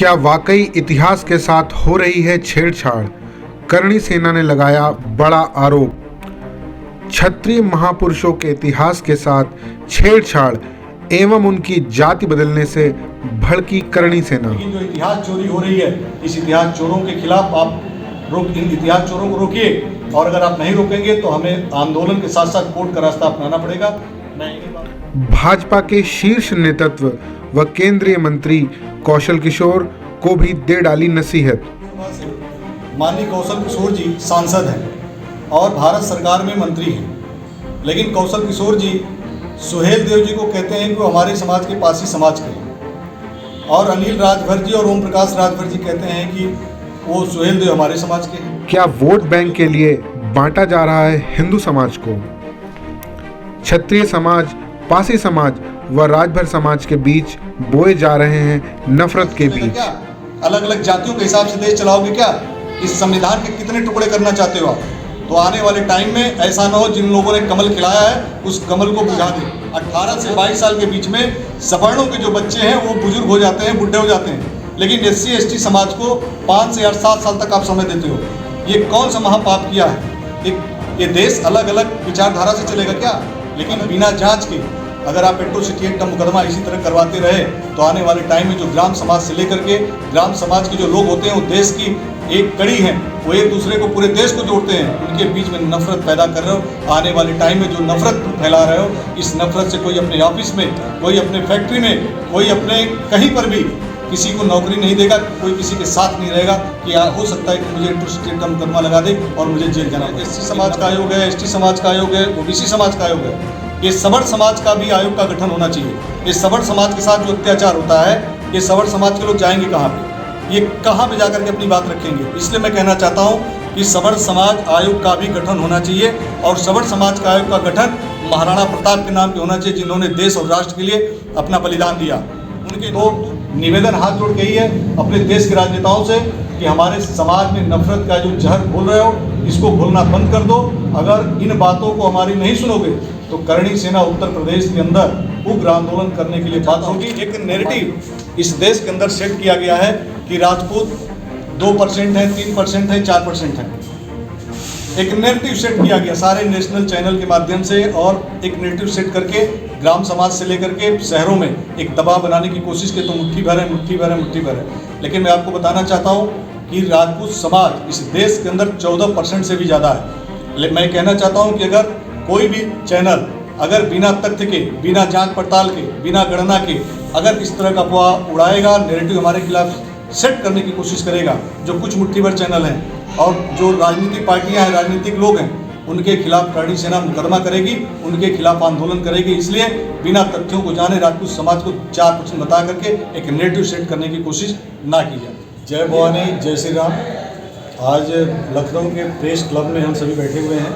क्या वाकई इतिहास के साथ हो रही है छेड़छाड़? करणी सेना ने लगाया बड़ा आरोप। क्षत्रिय महापुरुषों के इतिहास के साथ छेड़छाड़ एवं उनकी जाति बदलने से भड़की करणी सेना। लेकिन जो इतिहास चोरी हो रही है, इस इतिहास चोरों के खिलाफ आप इन इतिहास चोरों को रोकिए, और अगर आप नहीं रोकेंगे तो हमें आंदोलन के साथ साथ कोर्ट का रास्ता अपनाना पड़ेगा। भाजपा के शीर्ष नेतृत्व व केंद्रीय मंत्री कौशल किशोर को भी दे डाली नसीहत। माननीय कौशल किशोर जी सांसद हैं और भारत सरकार में मंत्री हैं, लेकिन कौशल किशोर जी सुहेल देव जी को कहते हैं कि वो हमारे समाज के पासी समाज के हैं, और अनिल राजभर जी और ओम प्रकाश राजभर जी कहते हैं कि वो सुहेल देव हमारे समाज के हैं। क्या वोट बैंक के लिए बांटा जा रहा है हिंदू समाज को? क्षत्रिय समाज, पासी समाज व राजभर समाज के बीच बोए जा रहे हैं नफरत के बीच। अलग अलग जातियों के हिसाब से देश चलाओगे क्या? इस संविधान के कितने टुकड़े करना चाहते हो आप? तो आने वाले टाइम में ऐसा ना हो जिन लोगों ने कमल खिलाया है उस कमल को बुझा दे। 18 से 22 साल के बीच में सवर्णों के जो बच्चे हैं वो बुजुर्ग हो जाते हैं, बुढ़े हो जाते हैं, लेकिन SC ST समाज को 5 से 7 साल तक आप समय देते हो। ये कौन सा महापाप किया है? ये देश अलग अलग विचारधारा से चलेगा क्या? लेकिन बिना जांच के अगर आप एट्रोसिटी एक्ट का मुकदमा इसी तरह करवाते रहे तो आने वाले टाइम में जो ग्राम समाज से लेकर के ग्राम समाज के जो लोग होते हैं वो देश की एक कड़ी हैं, वो एक दूसरे को पूरे देश को जोड़ते हैं, उनके बीच में नफरत पैदा कर रहे हो। आने वाले टाइम में जो नफरत फैला रहे हो, इस नफरत से कोई अपने ऑफिस में, कोई अपने फैक्ट्री में, कोई अपने कहीं पर भी किसी को नौकरी नहीं देगा, कोई किसी के साथ नहीं रहेगा कि हो सकता है कि मुझे एट्रोसिटी एक्ट का मुकदमा लगा दे और मुझे जेल जाना है। SC समाज का आयोग है, ST समाज का आयोग है, OBC समाज का आयोग है। ये सवर्ण समाज का भी आयोग का गठन होना चाहिए। ये सवर्ण समाज के साथ जो अत्याचार होता है, ये सवर्ण समाज के लोग जाएंगे कहाँ पे? ये कहाँ पे जाकर के अपनी बात रखेंगे? इसलिए मैं कहना चाहता हूँ कि सवर्ण समाज आयोग का भी गठन होना चाहिए, और सवर्ण समाज का आयोग का गठन महाराणा प्रताप के नाम पे होना चाहिए, जिन्होंने देश और राष्ट्र के लिए अपना बलिदान दिया। उनके दो निवेदन हाथ जोड़ के ही है अपने देश के राजनेताओं से कि हमारे समाज में नफरत का जो जहर घोल रहे हो, इसको घोलना बंद कर दो। अगर इन बातों को हमारी नहीं सुनोगे तो करणी सेना उत्तर प्रदेश के अंदर उग्र आंदोलन करने के लिए बात होगी। एक नैरेटिव इस देश के अंदर सेट किया गया है कि राजपूत 2% है, 3% है, 4% है। एक नैरेटिव सेट किया गया सारे नेशनल चैनल के माध्यम से, और एक नैरेटिव सेट करके ग्राम समाज से लेकर के शहरों में एक दबाव बनाने की कोशिश की, तो मुट्ठी भर है, मुट्ठी भर है, मुट्ठी भर है। लेकिन मैं आपको बताना चाहता हूँ कि राजपूत समाज इस देश के अंदर 14% से भी ज़्यादा है। मैं कहना चाहता हूँ कि अगर कोई भी चैनल अगर बिना तथ्य के, बिना जांच पड़ताल के, बिना गणना के अगर इस तरह का अफवाह उड़ाएगा, नैरेटिव हमारे खिलाफ सेट करने की कोशिश करेगा, जो कुछ मुट्ठी भर चैनल हैं और जो राजनीतिक पार्टियां हैं, राजनीतिक लोग हैं, उनके खिलाफ करणी सेना मुकदमा करेगी, उनके खिलाफ आंदोलन करेगी। इसलिए बिना तथ्यों को जाने राजपूत समाज को 4% बता करके एक नैरेटिव सेट करने की कोशिश ना की जाए। जय भवानी, जय श्री राम। आज लखनऊ के प्रेस क्लब में हम सभी बैठे हुए हैं,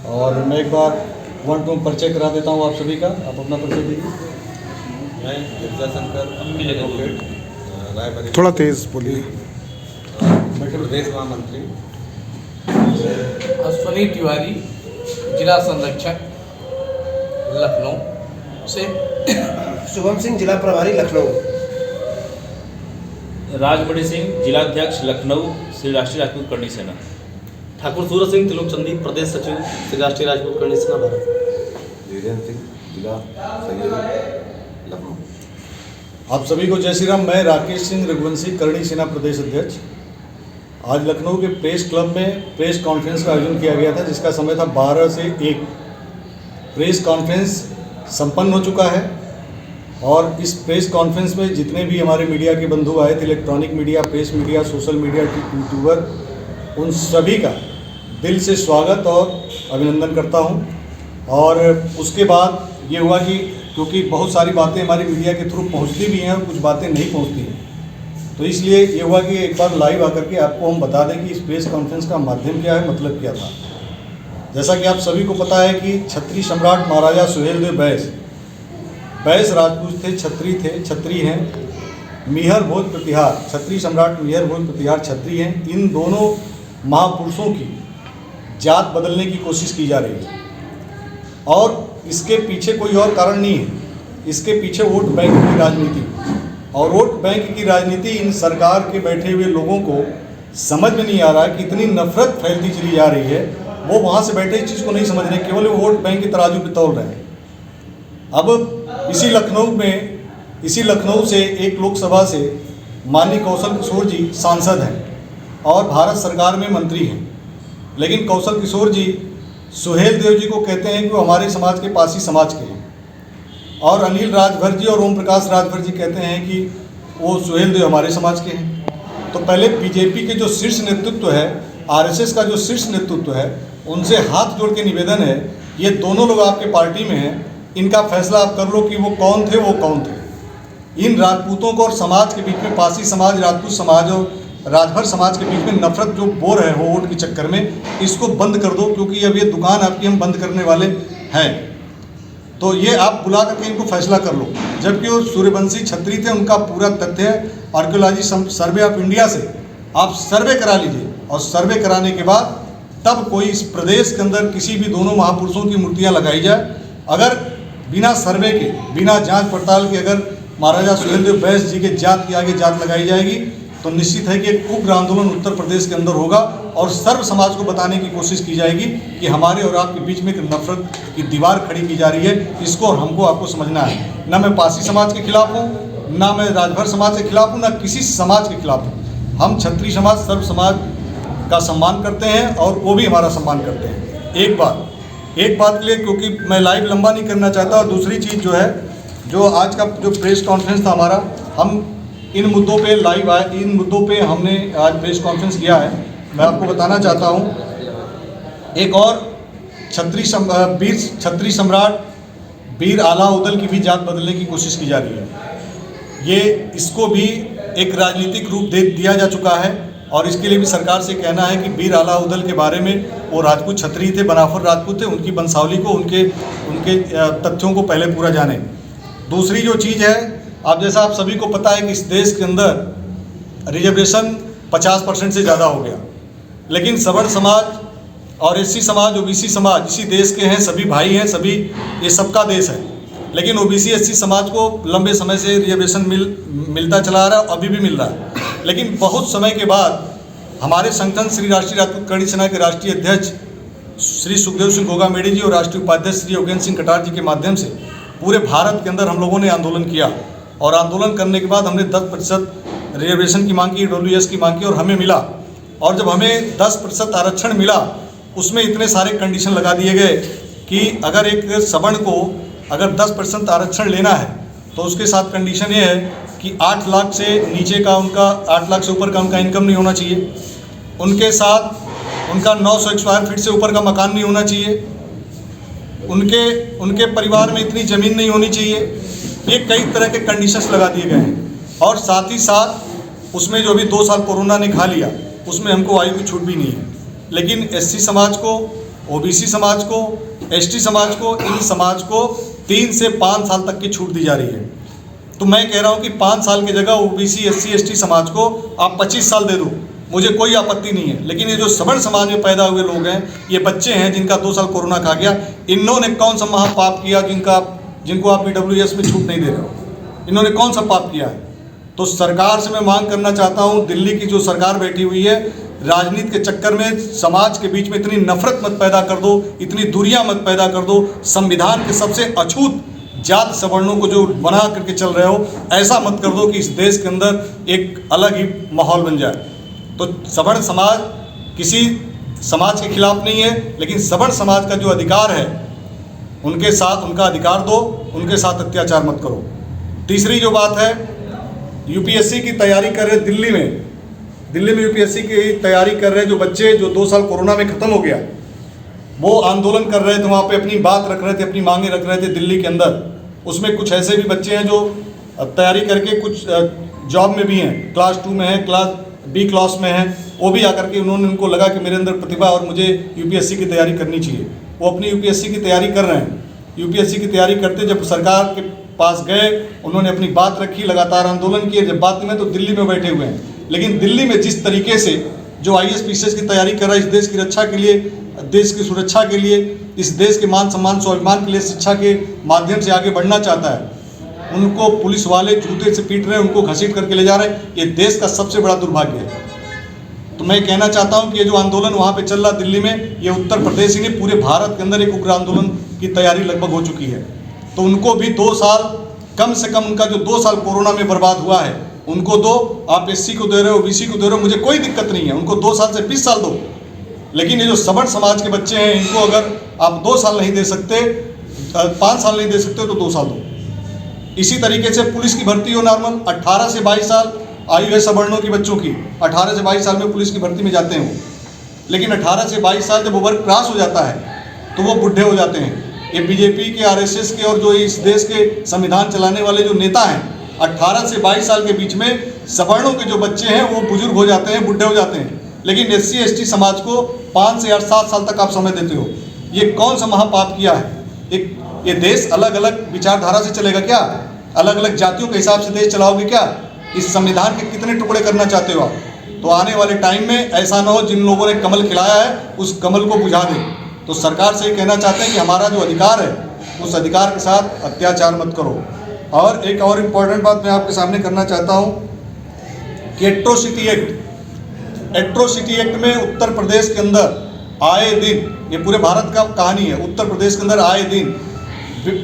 और मैं एक बार 1 2 परिचय करा देता हूँ आप सभी का। आप अपना परिचय दीजिए। मैं विद्याशंकर एडवोकेट, रायबरेली, थोड़ा तेज बोलिए। प्रदेश महामंत्री। अश्वनी तिवारी, जिला संरक्षक लखनऊ से। शुभम सिंह, जिला प्रभारी लखनऊ। राजबड़ी सिंह, जिलाध्यक्ष लखनऊ श्री राष्ट्रीय राजपूत करणी सेना। ठाकुर सूरज सिंह, त्रिलोकचंदी, प्रदेश सचिव श्री राष्ट्रीय राजपूत करणी सेना भारत। वीरेंद्र सिंह, जिला सहयोगी लखनऊ। आप सभी को जय श्री राम। मैं राकेश सिंह रघुवंशी, करणी सेना प्रदेश अध्यक्ष। आज लखनऊ के प्रेस क्लब में प्रेस कॉन्फ्रेंस का आयोजन किया गया था, जिसका समय था 12 से 1। प्रेस कॉन्फ्रेंस संपन्न हो चुका है, और इस प्रेस कॉन्फ्रेंस में जितने भी हमारे मीडिया के बंधु आए थे, electronic media, press media, social media, YouTuber, उन सभी का दिल से स्वागत और अभिनंदन करता हूं। और उसके बाद ये हुआ कि क्योंकि बहुत सारी बातें हमारी मीडिया के थ्रू पहुंचती भी हैं और कुछ बातें नहीं पहुंचती हैं, तो इसलिए ये हुआ कि एक बार लाइव आकर के आपको हम बता दें कि इस प्रेस कॉन्फ्रेंस का माध्यम क्या है, मतलब क्या था। जैसा कि आप सभी को पता है कि क्षत्रिय सम्राट महाराजा सुहेलदेव बैस राजपूत थे, क्षत्रिय हैं। मिहर भोज प्रतिहार, क्षत्रिय सम्राट मिहर भोज प्रतिहार क्षत्रिय हैं। इन दोनों महापुरुषों की जात बदलने की कोशिश की जा रही है, और इसके पीछे कोई और कारण नहीं है। इसके पीछे वोट बैंक की राजनीति, और वोट बैंक की राजनीति इन सरकार के बैठे हुए लोगों को समझ में नहीं आ रहा है कि इतनी नफरत फैलती चली जा रही है। वो वहाँ से बैठे इस चीज़ को नहीं समझ रहे, केवल वो वोट बैंक की तराजू पे तौल रहे हैं। अब इसी लखनऊ से एक लोकसभा से माननीय कौशल किशोर जी सांसद हैं और भारत सरकार में मंत्री हैं, लेकिन कौशल किशोर जी सुहेल देव जी को कहते हैं कि वो हमारे समाज के पासी समाज के हैं, और अनिल राजभर जी और ओम प्रकाश राजभर जी कहते हैं कि वो सुहेल देव हमारे समाज के हैं। तो पहले बीजेपी के जो शीर्ष नेतृत्व है, आरएसएस का जो शीर्ष नेतृत्व है, उनसे हाथ जोड़ के निवेदन है, ये दोनों लोग आपके पार्टी में हैं, इनका फैसला आप कर लो कि वो कौन थे। इन राजपूतों को और समाज के बीच में, पासी समाज, राजपूत समाज और राजभर समाज के बीच में नफरत जो बो रहे हो वोट के चक्कर में, इसको बंद कर दो, क्योंकि अब ये दुकान आपकी हम बंद करने वाले हैं। तो ये आप बुला करके इनको फैसला कर लो। जबकि वो सूर्यवंशी छत्री थे, उनका पूरा तथ्य आर्कियोलॉजी सर्वे ऑफ इंडिया से आप सर्वे करा लीजिए, और सर्वे कराने के बाद तब कोई इस प्रदेश के अंदर किसी भी दोनों महापुरुषों की मूर्तियां लगाई जाए। अगर बिना सर्वे के, बिना जांच पड़ताल के अगर महाराजा सुहेलदेव बैस जी के जात की आगे जात लगाई जाएगी तो निश्चित है कि एक उग्र आंदोलन उत्तर प्रदेश के अंदर होगा, और सर्व समाज को बताने की कोशिश की जाएगी कि हमारे और आपके बीच में एक नफरत की दीवार खड़ी की जा रही है। इसको और हमको आपको समझना है। ना मैं पासी समाज के खिलाफ हूँ, ना मैं राजभर समाज के खिलाफ हूँ, ना किसी समाज के खिलाफ हूँ। हम क्षत्रिय समाज, सर्व समाज का सम्मान करते हैं और वो भी हमारा सम्मान करते हैं। एक बात के लिए, क्योंकि मैं लाइव लंबा नहीं करना चाहता, और दूसरी चीज़ जो है, जो आज का जो प्रेस कॉन्फ्रेंस था हमारा, हम इन मुद्दों पे लाइव आए, इन मुद्दों पे हमने आज प्रेस कॉन्फ्रेंस किया है। मैं आपको बताना चाहता हूँ, एक और क्षत्रिय सम्राट वीर आला उदल की भी जात बदलने की कोशिश की जा रही है। इसको भी एक राजनीतिक रूप दे दिया जा चुका है, और इसके लिए भी सरकार से कहना है कि वीर आला उदल के बारे में, वो राजपूत क्षत्रिय थे, बनाफर राजपूत थे, उनकी वंशावली को, उनके तथ्यों को पहले पूरा जाने। दूसरी जो चीज़ है, आप जैसा आप सभी को पता है कि इस देश के अंदर रिजर्वेशन 50% से ज़्यादा हो गया, लेकिन सवर्ण समाज और एससी समाज, ओबीसी समाज इसी देश के हैं, सभी भाई हैं, सभी, ये सबका देश है। लेकिन ओबीसी एससी समाज को लंबे समय से रिजर्वेशन मिलता चला आ रहा है, अभी भी मिल रहा है। लेकिन बहुत समय के बाद हमारे संगठन श्री राष्ट्रीय राजपूत करणी सेना के राष्ट्रीय अध्यक्ष श्री सुखदेव सिंह गोगा मेढ़ी जी और राष्ट्रीय उपाध्यक्ष श्री योगेंद्र सिंह कटार जी के माध्यम से पूरे भारत के अंदर हम लोगों ने आंदोलन किया, और आंदोलन करने के बाद हमने 10% रिजर्वेशन की मांग की, EWS की मांग की, और हमें मिला। और जब हमें 10% आरक्षण मिला, उसमें इतने सारे कंडीशन लगा दिए गए कि अगर एक सवर्ण को अगर 10% आरक्षण लेना है तो उसके साथ कंडीशन ये है कि 8 लाख से नीचे का उनका, 8 लाख से ऊपर का उनका इनकम नहीं होना चाहिए, उनके साथ उनका 900 स्क्वायर फीट से ऊपर का मकान नहीं होना चाहिए, उनके परिवार में इतनी ज़मीन नहीं होनी चाहिए। ये कई तरह के कंडीशंस लगा दिए गए हैं, और साथ ही साथ उसमें जो भी 2 साल कोरोना ने खा लिया, उसमें हमको आयु की छूट भी नहीं है। लेकिन एससी समाज को, ओबीसी समाज को, एसटी समाज को, इन समाज को 3 से 5 साल तक की छूट दी जा रही है। तो मैं कह रहा हूँ कि 5 साल की जगह ओबीसी, एससी, एसटी समाज को आप 25 साल दे दो, मुझे कोई आपत्ति नहीं है। लेकिन ये जो सवर्ण समाज में पैदा हुए लोग हैं, ये बच्चे हैं जिनका 2 साल कोरोना खा गया, इन्होंने कौन सा महापाप किया जिनको आप EWS में छूट नहीं दे रहे हो? इन्होंने कौन सा पाप किया है? तो सरकार से मैं मांग करना चाहता हूँ, दिल्ली की जो सरकार बैठी हुई है, राजनीति के चक्कर में समाज के बीच में इतनी नफरत मत पैदा कर दो, इतनी दूरियां मत पैदा कर दो। संविधान के सबसे अछूत जात सवर्णों को जो बना करके चल रहे हो, ऐसा मत कर दो कि इस देश के अंदर एक अलग ही माहौल बन जाए। तो सवर्ण समाज किसी समाज के खिलाफ नहीं है, लेकिन सवर्ण समाज का जो अधिकार है उनके साथ उनका अधिकार दो, उनके साथ अत्याचार मत करो। तीसरी जो बात है, यूपीएससी की तैयारी कर रहे दिल्ली में यूपीएससी की तैयारी कर रहे जो बच्चे, जो 2 साल कोरोना में ख़त्म हो गया, वो आंदोलन कर रहे थे, वहाँ पे अपनी बात रख रहे थे, अपनी मांगे रख रहे थे दिल्ली के अंदर। उसमें कुछ ऐसे भी बच्चे हैं जो तैयारी करके कुछ जॉब में भी हैं, क्लास 2 में है, क्लास B क्लास में है, वो भी आकर के उनको लगा कि मेरे अंदर प्रतिभा और मुझे यूपीएससी की तैयारी करनी चाहिए। वो अपनी यूपीएससी की तैयारी कर रहे हैं। यूपीएससी की तैयारी करते जब सरकार के पास गए, उन्होंने अपनी बात रखी, लगातार आंदोलन किए। जब बात में तो दिल्ली में बैठे हुए हैं, लेकिन दिल्ली में जिस तरीके से जो IAS PCS की तैयारी कर रहा है, इस देश की रक्षा के लिए, देश की सुरक्षा के लिए, इस देश के मान सम्मान स्वाभिमान के लिए शिक्षा के माध्यम से आगे बढ़ना चाहता है, उनको पुलिस वाले जूते से पीट रहे हैं, उनको घसीट करके ले जा रहे हैं। ये देश का सबसे बड़ा दुर्भाग्य है। तो मैं कहना चाहता हूं कि ये जो आंदोलन वहाँ पे चल रहा दिल्ली में, ये उत्तर प्रदेश ही नहीं पूरे भारत के अंदर एक उग्र आंदोलन की तैयारी लगभग हो चुकी है। तो उनको भी 2 साल, कम से कम उनका जो 2 साल कोरोना में बर्बाद हुआ है उनको दो। आप SC को दे रहे हो, BC को दे रहे हो, मुझे कोई दिक्कत नहीं है, उनको 2 साल से 20 साल दो। लेकिन ये जो सवर्ण समाज के बच्चे हैं, इनको अगर आप 2 साल नहीं दे सकते, 5 साल नहीं दे सकते तो 2 साल दो। इसी तरीके से पुलिस की भर्ती हो नॉर्मल, 18 से 22 साल आयु है सवर्णों की बच्चों की, 18 से 22 साल में पुलिस की भर्ती में जाते हैं वो। लेकिन 18 से 22 साल जब ओवर क्रॉस हो जाता है तो वो बुढ़े हो जाते हैं। ये BJP के, RSS के और जो इस देश के संविधान चलाने वाले जो नेता हैं, 18 से 22 साल के बीच में सवर्णों के जो बच्चे हैं वो बुजुर्ग हो जाते हैं, बुढ़े हो जाते हैं। लेकिन SC ST समाज को 5 से 7 साल तक आप समय देते हो। ये कौन सा महापाप किया है? ये देश अलग अलग विचारधारा से चलेगा क्या? अलग अलग जातियों के हिसाब से देश चलाओगे क्या? इस संविधान के कितने टुकड़े करना चाहते हो आप? तो आने वाले टाइम में ऐसा ना हो जिन लोगों ने कमल खिलाया है उस कमल को बुझा दें। तो सरकार से ये कहना चाहते हैं कि हमारा जो अधिकार है उस अधिकार के साथ अत्याचार मत करो। और एक और इम्पॉर्टेंट बात मैं आपके सामने करना चाहता हूँ कि एट्रोसिटी एक्ट में उत्तर प्रदेश के अंदर आए दिन, ये पूरे भारत का कहानी है, उत्तर प्रदेश के अंदर आए दिन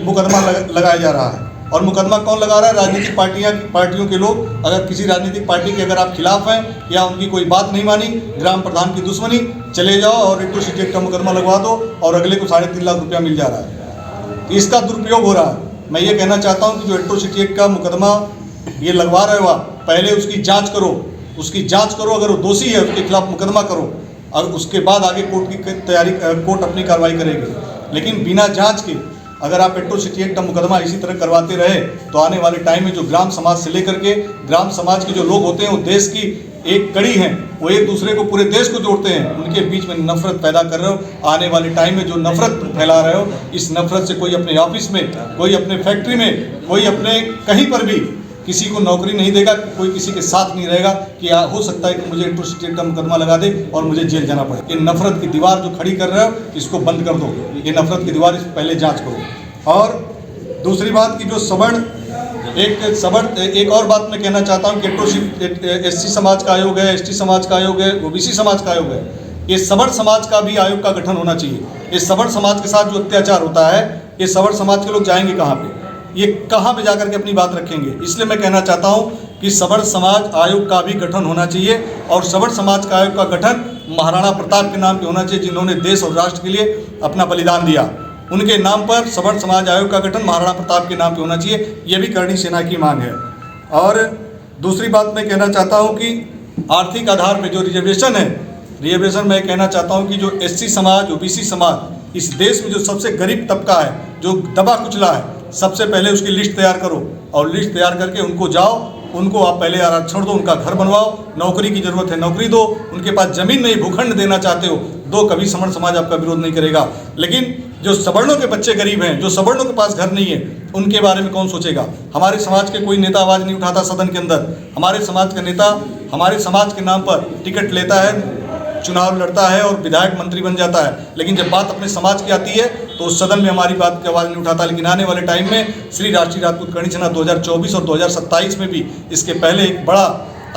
मुकदमा लगाया जा रहा है। और मुकदमा कौन लगा रहा है? राजनीतिक पार्टियों के लोग। अगर किसी राजनीतिक पार्टी के अगर आप खिलाफ हैं या उनकी कोई बात नहीं मानी, ग्राम प्रधान की दुश्मनी, चले जाओ और एट्रोसिटी एक्ट का मुकदमा लगवा दो और अगले को 3.5 लाख रुपया मिल जा रहा है। इसका दुरुपयोग हो रहा है। मैं ये कहना चाहता हूँ कि जो एट्रोसिटी एक्ट का मुकदमा ये लगवा रहे हो आप, पहले उसकी जाँच करो, अगर वो दोषी है उसके खिलाफ मुकदमा करो और उसके बाद आगे कोर्ट अपनी कार्रवाई करेगी। लेकिन बिना जांच के अगर आप एट्रोसिटी एक्ट का मुकदमा इसी तरह करवाते रहे तो आने वाले टाइम में जो ग्राम समाज से लेकर के, ग्राम समाज के जो लोग होते हैं वो देश की एक कड़ी हैं, वो एक दूसरे को, पूरे देश को जोड़ते हैं, उनके बीच में नफरत पैदा कर रहे हो। आने वाले टाइम में जो नफरत फैला रहे हो, इस नफरत से कोई अपने ऑफिस में, कोई अपने फैक्ट्री में, कोई अपने कहीं पर भी किसी को नौकरी नहीं देगा, कोई किसी के साथ नहीं रहेगा कि हो सकता है कि मुझे एट्रोसिटी एक्ट का मुकदमा लगा दे और मुझे जेल जाना पड़े। ये नफरत की दीवार जो खड़ी कर रहे हो इसको बंद कर दो। ये नफरत की दीवार, इस पहले जांच करो। और दूसरी बात की जो एक और बात मैं कहना चाहता हूँ कि एट्रोसिटी SC समाज का आयोग है, ST समाज का आयोग है, OBC समाज का आयोग है, ये सवर्ण समाज का भी आयोग का गठन होना चाहिए। ये सवर्ण समाज के साथ जो अत्याचार होता है, ये सवर्ण समाज के लोग जाएंगे कहाँ पे? ये कहाँ पे जाकर के अपनी बात रखेंगे? इसलिए मैं कहना चाहता हूँ कि सवर्ण समाज आयोग का भी गठन होना चाहिए। और सवर्ण समाज का आयोग का गठन महाराणा प्रताप के नाम पे होना चाहिए, जिन्होंने देश और राष्ट्र के लिए अपना बलिदान दिया। उनके नाम पर सवर्ण समाज आयोग का गठन महाराणा प्रताप के नाम पे होना चाहिए। ये भी करणी सेना की मांग है। और दूसरी बात मैं कहना चाहता हूँ कि आर्थिक आधार पर जो रिजर्वेशन है, रिजर्वेशन मैं कहना चाहता हूँ कि जो SC समाज, OBC समाज, इस देश में जो सबसे गरीब तबका है, जो दबा कुचला है, सबसे पहले उसकी लिस्ट तैयार करो और लिस्ट तैयार करके उनको जाओ, उनको आप पहले आरक्षण दो, उनका घर बनवाओ, नौकरी की ज़रूरत है नौकरी दो, उनके पास ज़मीन नहीं, भूखंड देना चाहते हो दो, कभी सवर्ण समाज आपका विरोध नहीं करेगा। लेकिन जो सवर्णों के बच्चे गरीब हैं, जो सवर्णों के पास घर नहीं है, उनके बारे में कौन सोचेगा? हमारे समाज के कोई नेता आवाज़ नहीं उठाता सदन के अंदर। हमारे समाज का नेता हमारे समाज के नाम पर टिकट लेता है, चुनाव लड़ता है और विधायक मंत्री बन जाता है, लेकिन जब बात अपने समाज की आती है तो उस सदन में हमारी बात की आवाज़ नहीं उठाता। लेकिन आने वाले टाइम में श्री राष्ट्रीय राजपूत करणी सेना 2024 और 2027 में भी इसके पहले एक बड़ा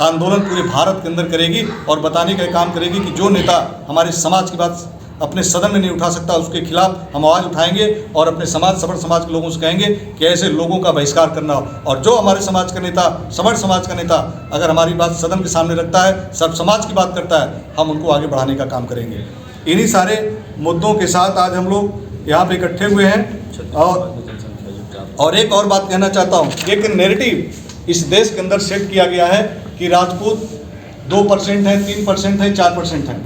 आंदोलन पूरे भारत के अंदर करेगी और बताने का काम करेगी कि जो नेता हमारे समाज की बात अपने सदन में नहीं उठा सकता, उसके खिलाफ हम आवाज़ उठाएंगे और अपने सवर्ण समाज के लोगों से कहेंगे कि ऐसे लोगों का बहिष्कार करना हो। और जो हमारे समाज का नेता, सवर्ण समाज का नेता अगर हमारी बात सदन के सामने रखता है, सब समाज की बात करता है, हम उनको आगे बढ़ाने का काम करेंगे। इन्हीं सारे मुद्दों के साथ आज हम लोग यहाँ पे इकट्ठे हुए हैं। और एक और बात कहना चाहता हूँ, एक नैरेटिव इस देश के अंदर सेट किया गया है कि राजपूत 2% है, 3% है, 4% है।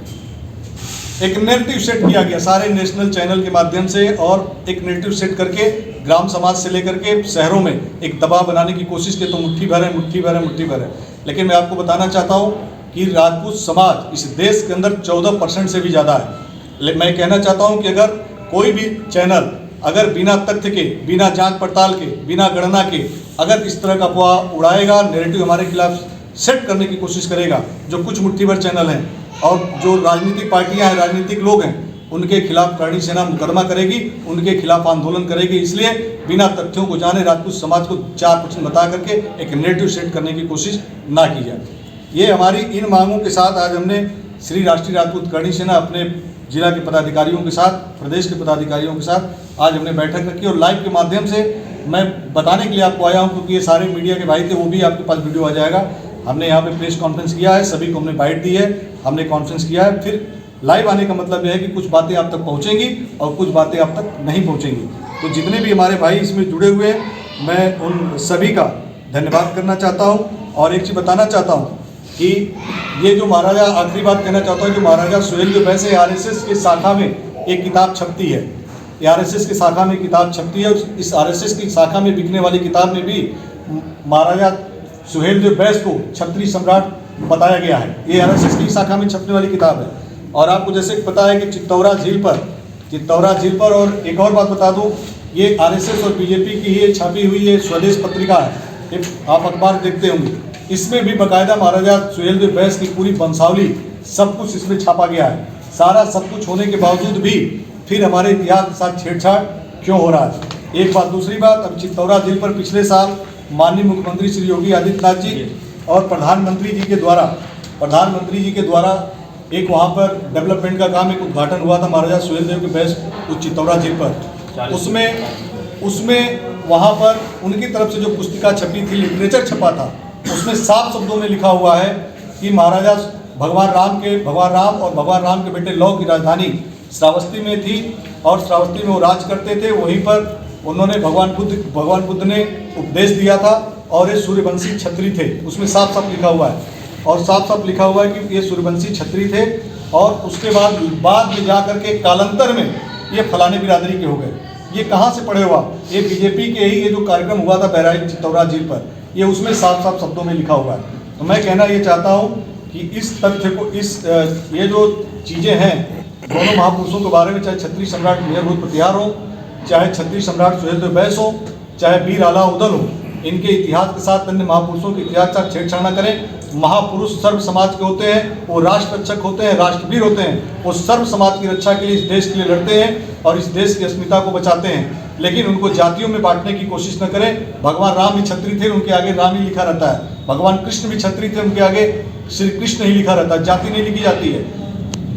एक नैरेटिव सेट किया गया सारे नेशनल चैनल के माध्यम से, और एक नैरेटिव सेट करके ग्राम समाज से लेकर के शहरों में एक दबाव बनाने की कोशिश की, तो मुट्ठी भर है, मुट्ठी भर है, मुट्ठी भर है। लेकिन मैं आपको बताना चाहता हूँ कि राजपूत समाज इस देश के अंदर 14% से भी ज़्यादा है। मैं कहना चाहता हूँ कि अगर कोई भी चैनल अगर बिना तथ्य के, बिना जांच पड़ताल के, बिना गणना के अगर इस तरह का अफवाह उड़ाएगा, नैरेटिव हमारे खिलाफ सेट करने की कोशिश करेगा, जो कुछ मुट्ठी भर चैनल हैं और जो राजनीतिक पार्टियां हैं, राजनीतिक लोग हैं, उनके खिलाफ करणी सेना मुकदमा करेगी, उनके खिलाफ आंदोलन करेगी। इसलिए बिना तथ्यों को जाने राजपूत समाज को 4% बता करके एक नेरेटिव सेट करने की कोशिश ना की जाए। ये हमारी इन मांगों के साथ आज हमने श्री राष्ट्रीय राजपूत करणी सेना अपने जिला के पदाधिकारियों के साथ, प्रदेश के पदाधिकारियों के साथ आज हमने बैठक रखी और लाइव के माध्यम से मैं बताने के लिए आपको आया हूँ, क्योंकि ये सारे मीडिया के भाई थे, वो भी आपके पास वीडियो आ जाएगा। हमने यहाँ पे प्रेस कॉन्फ्रेंस किया है, सभी को हमने बाइट दी है, हमने कॉन्फ्रेंस किया है। फिर लाइव आने का मतलब यह है कि कुछ बातें आप तक पहुँचेंगी और कुछ बातें आप तक नहीं पहुँचेंगी। तो जितने भी हमारे भाई इसमें जुड़े हुए हैं, मैं उन सभी का धन्यवाद करना चाहता हूँ। और एक चीज़ बताना चाहता हूँ कि ये जो महाराजा, आखिरी बात कहना चाहता हूँ, जो महाराजा सुहेलदेव बैस RSS की शाखा में एक किताब छपती है, RSS की शाखा में किताब छपती है। इस RSS की शाखा में बिकने वाली किताब में भी महाराजा सुहेलदेव बैस को क्षत्रिय सम्राट बताया गया है। ये RSS की शाखा में छपने वाली किताब है। और आपको जैसे पता है कि चित्तौरा झील पर और एक और बात बता दूं, ये RSS और BJP की ये छापी हुई ये स्वदेश पत्रिका है, ये आप अखबार देखते होंगे। इसमें भी बाकायदा महाराजा सुहेलदेव बैस की पूरी वंशावली सब कुछ इसमें छापा गया है। सारा सब कुछ होने के बावजूद भी फिर हमारे इतिहास के साथ छेड़छाड़ क्यों हो रहा है? एक बात। दूसरी बात, अब चित्तौरा झील पर पिछले साल माननीय मुख्यमंत्री श्री योगी आदित्यनाथ जी और प्रधानमंत्री जी के द्वारा एक वहाँ पर डेवलपमेंट का काम, एक उद्घाटन हुआ था महाराजा सुहेलदेव के बैस उस चित्तौरा झील पर। उसमें वहाँ पर उनकी तरफ से जो पुस्तिका छपी थी, लिटरेचर छपा था, उसमें साफ शब्दों में लिखा हुआ है कि महाराजा भगवान राम और भगवान राम के बेटे लौ की राजधानी श्रावस्ती में थी और श्रावस्ती में वो राज करते थे। वहीं पर उन्होंने भगवान बुद्ध ने उपदेश दिया था और ये सूर्यवंशी क्षत्रिय थे। उसमें साफ साफ लिखा हुआ है और साफ साफ लिखा हुआ है कि ये सूर्यवंशी क्षत्रिय थे। और उसके बाद में जा करके कालांतर में ये फलाने बिरादरी के हो गए। ये कहाँ से पढ़े हुआ? ये बीजेपी के ही ये जो कार्यक्रम हुआ था बहराइच चित्तौरा झील पर, ये उसमें साफ साफ शब्दों में लिखा हुआ है। तो मैं कहना ये चाहता हूँ कि इस तथ्य को, ये जो चीज़ें हैं दोनों महापुरुषों के बारे में, चाहे क्षत्रिय सम्राट मेहरभूत प्रतिहार हो, चाहे क्षत्रिय सम्राट सुहेलदेव बैस हो, चाहे वीर आला उदल हो, इनके इतिहास के साथ, अन्य महापुरुषों के इतिहास के साथ छेड़छाड़ न करें। महापुरुष सर्व समाज के होते हैं, वो राष्ट्र रक्षक होते हैं, राष्ट्रवीर होते हैं। वो सर्व समाज की रक्षा के लिए, इस देश के लिए लड़ते हैं और इस देश की अस्मिता को बचाते हैं। लेकिन उनको जातियों में बांटने की कोशिश न करें। भगवान राम भी क्षत्रिय थे, उनके आगे राम ही लिखा रहता है। भगवान कृष्ण भी क्षत्रिय थे, उनके आगे श्री कृष्ण ही लिखा रहता है, जाति नहीं लिखी जाती है।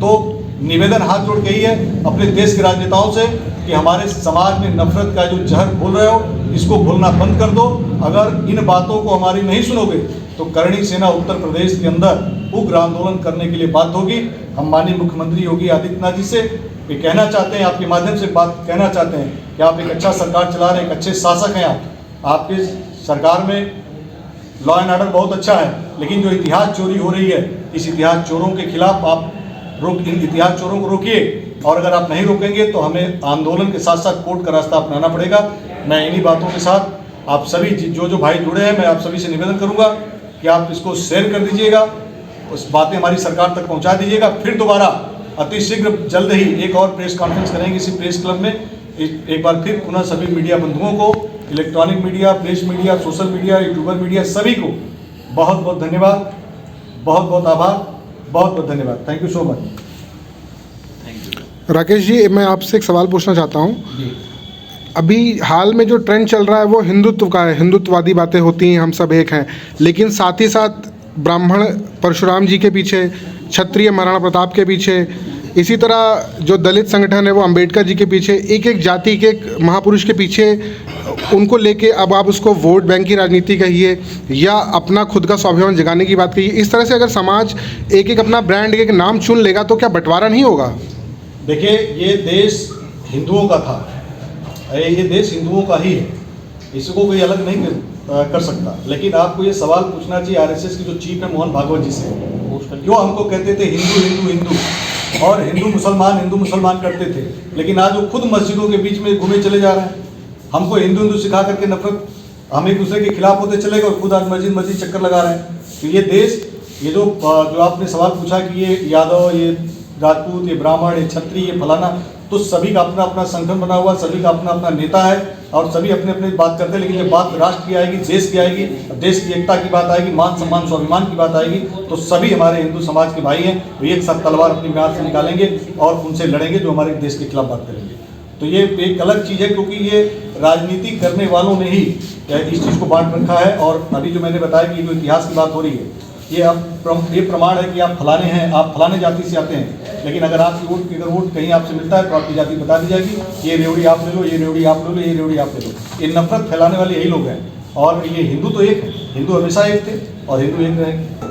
तो निवेदन हाथ जोड़ के ही है अपने देश के राजनेताओं से कि हमारे समाज में नफरत का जो जहर घोल रहे हो, इसको घोलना बंद कर दो। अगर इन बातों को हमारी नहीं सुनोगे तो करणी सेना उत्तर प्रदेश के अंदर उग्र आंदोलन करने के लिए बात होगी। हम माननीय मुख्यमंत्री योगी आदित्यनाथ जी से ये कहना चाहते हैं, आपके माध्यम से बात कहना चाहते हैं कि आप एक अच्छा सरकार चला रहे हैं, एक अच्छे शासक हैं आपकी सरकार में लॉ एंड ऑर्डर बहुत अच्छा है। लेकिन जो इतिहास चोरी हो रही है, इस इतिहास चोरों के खिलाफ आप इन इतिहास चोरों को रोकिए। और अगर आप नहीं रोकेंगे तो हमें आंदोलन के साथ साथ कोर्ट का रास्ता अपनाना पड़ेगा। मैं इन्हीं बातों के साथ आप सभी जो भाई जुड़े हैं, मैं आप सभी से निवेदन करूंगा कि आप इसको शेयर कर दीजिएगा, उस बातें हमारी सरकार तक पहुंचा दीजिएगा। फिर दोबारा अतिशीघ्र जल्द ही एक और प्रेस कॉन्फ्रेंस करेंगे इसी प्रेस क्लब में। एक बार फिर पुनः सभी मीडिया बंधुओं को, electronic media, press media, social media, YouTuber media, सभी को बहुत बहुत धन्यवाद, बहुत बहुत आभार, बहुत बहुत धन्यवाद। Thank you so much. Rakesh ji, मैं आपसे एक सवाल पूछना चाहता हूँ। अभी हाल में जो ट्रेंड चल रहा है वो हिंदुत्व का है, हिंदुत्ववादी बातें होती हैं, हम सब एक हैं। लेकिन साथ ही साथ ब्राह्मण परशुराम जी के पीछे, क्षत्रिय महाराणा प्रताप के पीछे, इसी तरह जो दलित संगठन है वो अंबेडकर जी के पीछे, एक एक जाति के एक महापुरुष के पीछे उनको लेके अब आप उसको वोट बैंक की राजनीति कहिए या अपना खुद का स्वाभिमान जगाने की बात कहिए, इस तरह से अगर समाज एक एक अपना ब्रांड, एक नाम चुन लेगा तो क्या बंटवारा नहीं होगा? देखिए, ये देश हिंदुओं का था, ये देश हिंदुओं का ही है, इसको कोई अलग नहीं कर सकता। लेकिन आपको ये सवाल पूछना चाहिए आरएसएस की जो चीफ है मोहन भागवत जी से, जो हमको कहते थे हिंदू हिंदू हिंदू और हिंदू मुसलमान करते थे। लेकिन आज वो खुद मस्जिदों के बीच में घूमे चले जा रहे हैं। हमको हिंदू हिंदू सिखा करके नफरत, हम एक दूसरे के खिलाफ होते चले गए और खुद आज मस्जिद चक्कर लगा रहे हैं। तो ये देश, ये जो आपने सवाल पूछा कि ये यादव, ये राजपूत, ये ब्राह्मण, ये क्षत्रिय, ये फलाना, तो सभी का अपना अपना संगठन बना हुआ, सभी का अपना अपना नेता है और सभी अपने अपने बात करते हैं। लेकिन जब बात राष्ट्र की आएगी, देश की आएगी, देश की एकता की बात आएगी, मान सम्मान स्वाभिमान की बात आएगी, तो सभी हमारे हिंदू समाज के भाई हैं, तो एक साथ तलवार अपनी म्याद से निकालेंगे और उनसे लड़ेंगे जो हमारे देश के खिलाफ बात करेंगे। तो ये एक अलग चीज़ है, क्योंकि ये राजनीति करने वालों ने ही इस चीज़ को बांट रखा है। और अभी जो मैंने बताया कि जो इतिहास की बात हो रही है, ये अब ये प्रमाण है कि आप फलाने हैं, आप फलाने जाति से आते हैं, लेकिन अगर आपकी वोट कहीं आपसे मिलता है तो आपकी जाति बता दी जाएगी, ये रेवड़ी आप ले लो, ये रेवड़ी आप ले लो, ये रेवड़ी आप ले लो। ये नफरत फैलाने वाले यही लोग हैं। और ये हिंदू तो एक है, हिंदू हमेशा एक थे और हिंदू एक रहेंगे।